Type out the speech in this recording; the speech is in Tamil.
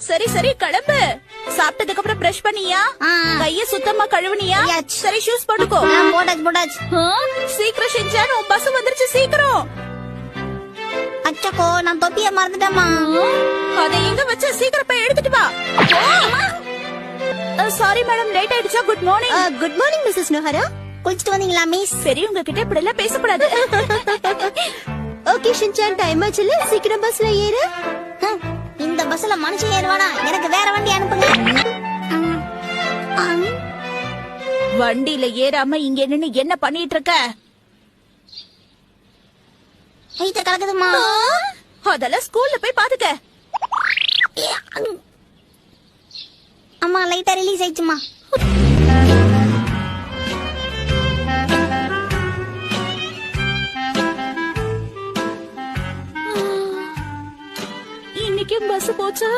சரி சரி கிளம்பு. சாப்பிட்டதுக்கு அப்புறம் பிரஷ் பண்ணியா? கைய சுத்தமா கழுவுனியா? சரி ஷூஸ் போட்டுக்கோ. போட்டாச்சு. சீக்கிரம் ஷின்சான், உன் பஸ் வந்துருச்சு சீக்கிரம். அச்சக்கோ நான் தொப்பிய மறந்துட்டேமா. அதை எங்க வச்ச? சீக்கிரம் போய் எடுத்துட்டு வா. சாரி மேடம், லேட் ஆயிடுச்சா? Good morning. Good morning missus Nohara. குளிச்சிட்டு வந்தீங்களா மிஸ்? பெரியவங்க கிட்ட இப்படி எல்லாம் பேசக்கூடாது. ஓகே ஷின்சான், டைம் ஆச்சுல, சீக்கிரம் பஸ்ல ஏறு. இந்த பஸ்ல மனுஷன் ஏறுவானா? எனக்கு வேற வண்டி அனுப்புங்க. வண்டியில ஏறாம இங்க நின்னு என்ன பண்ணிட்டு இருக்க? வயித்த கலக்குதுமா. அதெல்லாம் ஸ்கூல்ல போய் பாத்துக்க. அம்மா லைட்டா ரிலீஸ் ஆயிடுச்சுமா. இன்னைக்கு பஸ் போச்சா?